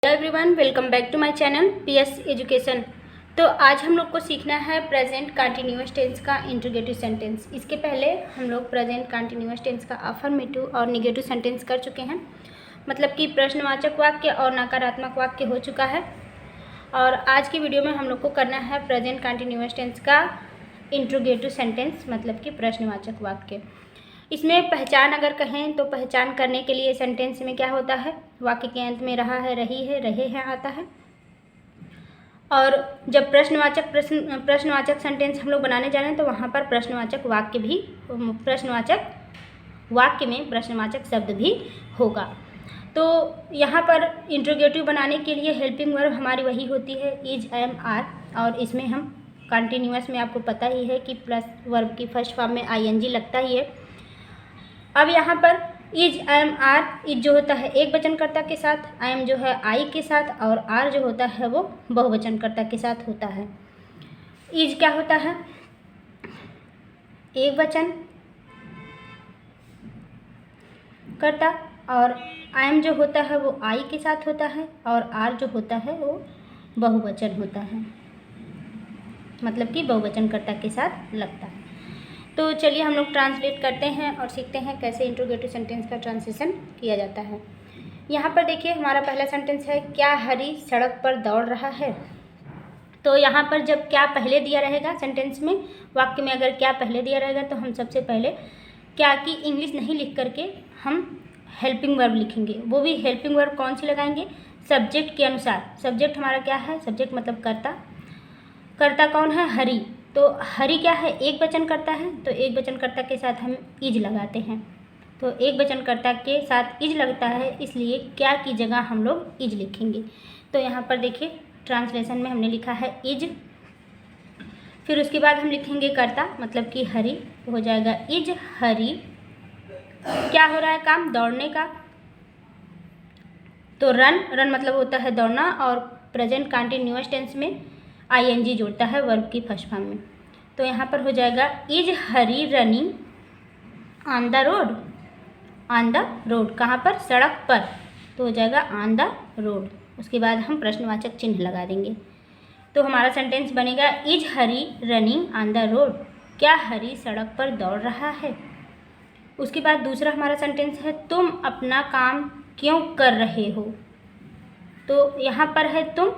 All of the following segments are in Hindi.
Hello everyone, welcome back to my channel PS education. तो आज हम लोग को सीखना है प्रेजेंट कंटिन्यूअस टेंस का इंट्रोगेटिव सेंटेंस। इसके पहले हम लोग प्रेजेंट कंटिन्यूअस टेंस का अफर्मेटिव और नेगेटिव सेंटेंस कर चुके हैं, मतलब कि प्रश्नवाचक वाक्य और नकारात्मक वाक्य हो चुका है। और आज की वीडियो में हम लोग को करना है प्रेजेंट कंटिन्यूअस टेंस का इंट्रोगेटिव सेंटेंस, मतलब कि प्रश्नवाचक वाक्य। इसमें पहचान अगर कहें तो पहचान करने के लिए सेंटेंस में क्या होता है, वाक्य के अंत में रहा है, रही है, रहे हैं आता है। और जब प्रश्नवाचक सेंटेंस हम लोग बनाने जा रहे हैं तो वहाँ पर प्रश्नवाचक वाक्य में प्रश्नवाचक शब्द भी होगा। तो यहाँ पर इंट्रोगेटिव बनाने के लिए हेल्पिंग वर्ब हमारी वही होती है, इज, एम, आर। और इसमें हम कंटिन्यूअस में आपको पता ही है कि प्लस वर्ब की फर्स्ट फॉर्म में आईएनजी लगता ही है। अब यहाँ पर इज, एम, आर, इज जो होता है एक वचनकर्ता के साथ, एम जो है आई के साथ, और आर जो होता है वो बहुवचनकर्ता के साथ होता है। इज क्या होता है, एक वचन कर्ता, और एम जो होता है वो आई के साथ होता है, और आर जो होता है वो बहुवचन होता है, मतलब कि बहुवचनकर्ता के साथ लगता है। तो चलिए हम लोग ट्रांसलेट करते हैं और सीखते हैं कैसे इंट्रोगेटिव सेंटेंस का ट्रांसलेशन किया जाता है। यहाँ पर देखिए हमारा पहला सेंटेंस है, क्या हरी सड़क पर दौड़ रहा है। तो यहाँ पर जब क्या पहले दिया रहेगा सेंटेंस में, वाक्य में अगर क्या पहले दिया रहेगा तो हम सबसे पहले क्या की इंग्लिश नहीं लिख करके हम हेल्पिंग वर्ब लिखेंगे। वो भी हेल्पिंग वर्ब कौन सी लगाएंगे, सब्जेक्ट के अनुसार। सब्जेक्ट हमारा क्या है, सब्जेक्ट मतलब कर्ता। कर्ता कौन है, हरी। तो हरी क्या है, एक वचनकर्ता है, तो एक वचनकर्ता के साथ हम इज लगाते हैं। तो एक वचनकर्ता के साथ इज लगता है, इसलिए क्या की जगह हम लोग इज लिखेंगे। तो यहाँ पर देखिए ट्रांसलेशन में हमने लिखा है इज, फिर उसके बाद हम लिखेंगे कर्ता मतलब कि हरी, तो हो जाएगा इज हरी। क्या हो रहा है काम, दौड़ने का। तो रन मतलब होता है दौड़ना, और प्रेजेंट कंटिन्यूअस टेंस में आईएनजी जोड़ता है वर्ब की फर्स्ट फॉर्म में। तो यहाँ पर हो जाएगा is Hari running on the road. On the road कहाँ पर, सड़क पर, तो हो जाएगा ऑन द रोड। उसके बाद हम प्रश्नवाचक चिन्ह लगा देंगे। तो हमारा सेंटेंस बनेगा is Hari running on the road, क्या हरी सड़क पर दौड़ रहा है। उसके बाद दूसरा हमारा सेंटेंस है, तुम अपना काम क्यों कर रहे हो। तो यहाँ पर है तुम,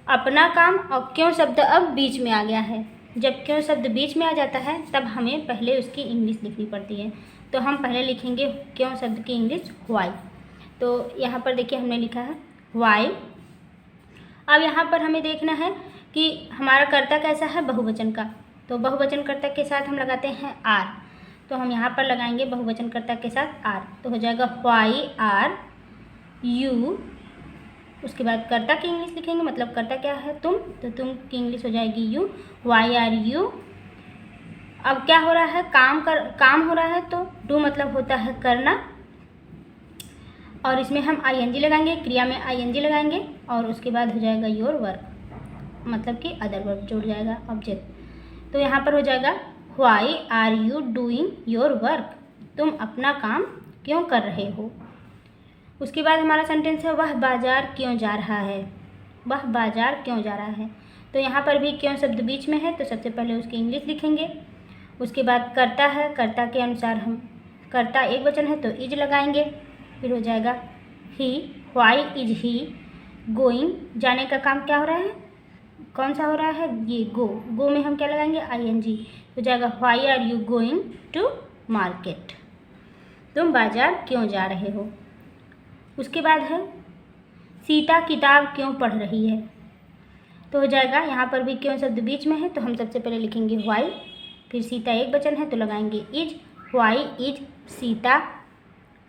अपना काम, और क्यों शब्द अब बीच में आ गया है। जब क्यों शब्द बीच में आ जाता है तब हमें पहले उसकी इंग्लिश लिखनी पड़ती है। तो हम पहले लिखेंगे क्यों शब्द की इंग्लिश वाई। तो यहाँ पर देखिए हमने लिखा है वाई। अब यहाँ पर हमें देखना है कि हमारा कर्ता कैसा है, बहुवचन का। तो बहुवचनकर्ता के साथ हम लगाते हैं आर। तो हम यहाँ पर लगाएंगे बहुवचनकर्ता के साथ आर, तो हो जाएगा वाई आर यू। उसके बाद कर्ता की इंग्लिश लिखेंगे, मतलब कर्ता क्या है, तुम, तो तुम की इंग्लिश हो जाएगी यू, वाई आर यू। अब क्या हो रहा है, काम हो रहा है, तो डू मतलब होता है करना, और इसमें हम आईएनजी लगाएंगे, क्रिया में आईएनजी लगाएंगे, और उसके बाद हो जाएगा योर वर्क, मतलब कि अदर वर्ब जुड़ जाएगा, ऑब्जेक्ट। तो यहाँ पर हो जाएगा why are you doing your work, तुम अपना काम क्यों कर रहे हो। उसके बाद हमारा सेंटेंस है, वह बाजार क्यों जा रहा है। वह बाजार क्यों जा रहा है, तो यहाँ पर भी क्यों शब्द बीच में है, तो सबसे पहले उसकी इंग्लिश लिखेंगे। उसके बाद कर्ता है, कर्ता के अनुसार हम, कर्ता एक वचन है तो इज लगाएंगे। फिर हो जाएगा ही, वाई इज ही गोइंग, जाने का काम क्या हो रहा है, कौन सा हो रहा है, ये गो में हम क्या लगाएंगे, आईएनजी। हो जाएगा why are you going to market, तुम बाजार क्यों जा रहे हो। उसके बाद है, सीता किताब क्यों पढ़ रही है। तो हो जाएगा यहाँ पर भी क्यों शब्द बीच में है, तो हम सबसे पहले लिखेंगे वाई, फिर सीता एक वचन है तो लगाएंगे is, why is Sita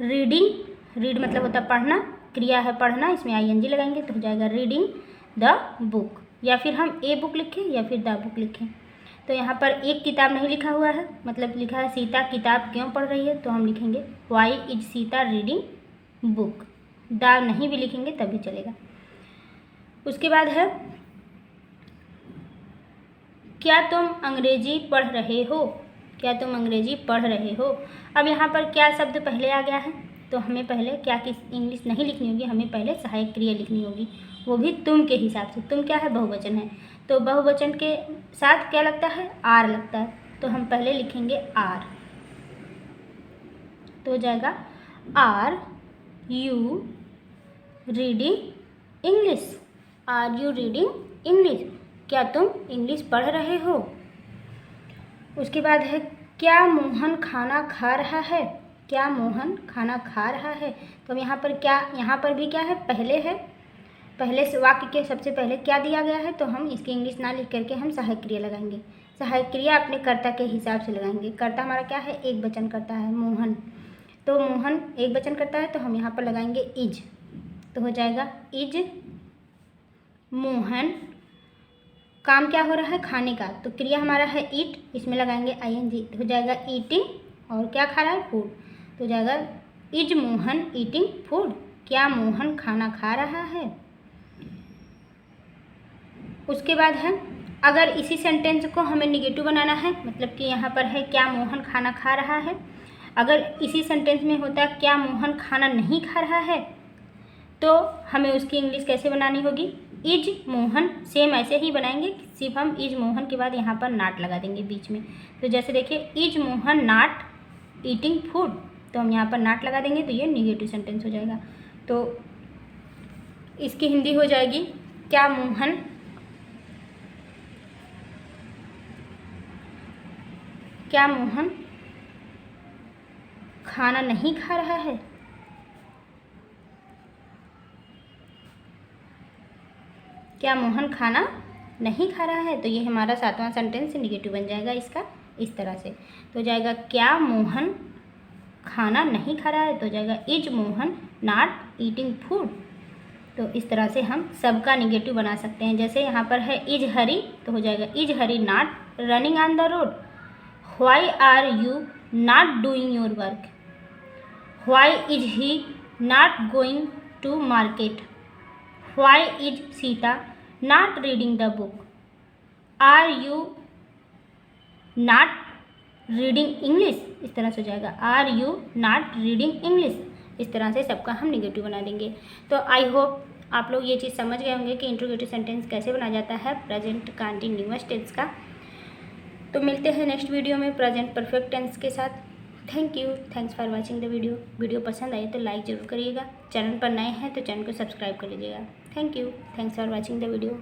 reading, read मतलब होता है पढ़ना, क्रिया है पढ़ना, इसमें आईएनजी लगाएंगे, तो हो जाएगा रीडिंग द बुक, या फिर हम ए बुक लिखें या फिर द बुक लिखें। तो यहाँ पर एक किताब नहीं लिखा हुआ है, मतलब लिखा है सीता किताब क्यों पढ़ रही है, तो हम लिखेंगे why is Sita reading book, दा नहीं भी लिखेंगे तब भी चलेगा। उसके बाद है, क्या तुम अंग्रेजी पढ़ रहे हो। क्या तुम अंग्रेजी पढ़ रहे हो। अब यहाँ पर क्या शब्द पहले आ गया है, तो हमें पहले क्या किस इंग्लिश नहीं लिखनी होगी, हमें पहले सहायक क्रिया लिखनी होगी, वो भी तुम के हिसाब से। तुम क्या है, बहुवचन है, तो बहुवचन के साथ क्या लगता है, आर लगता है, तो हम पहले लिखेंगे आर। तो हो जाएगा are you reading English, are you reading English, क्या तुम इंग्लिश पढ़ रहे हो। उसके बाद है क्या मोहन खाना खा रहा है, क्या मोहन खाना खा रहा है। तो हम यहाँ पर क्या, यहाँ पर भी क्या है, पहले से वाक्य के सबसे पहले क्या दिया गया है, तो हम इसकी इंग्लिश ना लिख करके हम सहायक क्रिया लगाएंगे। सहायक क्रिया अपने कर्ता के हिसाब से लगाएंगे। कर्ता हमारा क्या है, एक वचन करता है मोहन, तो मोहन एक वचन करता है, तो हम यहाँ पर लगाएंगे इज। तो हो जाएगा इज मोहन, काम क्या हो रहा है, खाने का, तो क्रिया हमारा है ईट, इसमें लगाएंगे आईएनजी, तो हो जाएगा ईटिंग, और क्या खा रहा है, फूड, तो हो जाएगा इज मोहन ईटिंग फूड, क्या मोहन खाना खा रहा है। उसके बाद है अगर इसी सेंटेंस को हमें निगेटिव बनाना है, मतलब कि यहाँ पर है क्या मोहन खाना खा रहा है, अगर इसी सेंटेंस में होता है क्या मोहन खाना नहीं खा रहा है, तो हमें उसकी इंग्लिश कैसे बनानी होगी, इज मोहन, सेम ऐसे ही बनाएंगे, सिर्फ हम इज मोहन के बाद यहाँ पर नाट लगा देंगे बीच में। तो जैसे देखिए is Mohan not eating food, तो हम यहाँ पर नाट लगा देंगे, तो ये निगेटिव सेंटेंस हो जाएगा। तो इसकी हिंदी हो जाएगी क्या मोहन खाना नहीं खा रहा है, क्या मोहन खाना नहीं खा रहा है, तो ये हमारा 7वां सेंटेंस निगेटिव बन जाएगा इसका, इस तरह से। तो जाएगा क्या मोहन खाना नहीं खा रहा है, तो जाएगा is Mohan not eating food. तो इस तरह से हम सबका निगेटिव बना सकते हैं। जैसे यहाँ पर है इज हरी, तो हो जाएगा is Hari not running on the road, why are you not doing your work, why is he not going to market, why is Sita not reading the book, are you not reading English, इस तरह से हो जाएगा are you not reading English. इस तरह से सबका हम निगेटिव बना देंगे। तो आई होप आप लोग ये चीज़ समझ गए होंगे कि इंट्रोगेटिव सेंटेंस कैसे बनाया जाता है प्रेजेंट कंटीन्यूअस टेंस का। तो मिलते हैं नेक्स्ट वीडियो में प्रेजेंट परफेक्ट टेंस के साथ। Thank you, thanks for watching the video पसंद आए तो लाइक ज़रूर करिएगा, चैनल पर नए हैं तो चैनल को सब्सक्राइब कर लीजिएगा। Thank you, thanks for watching the video.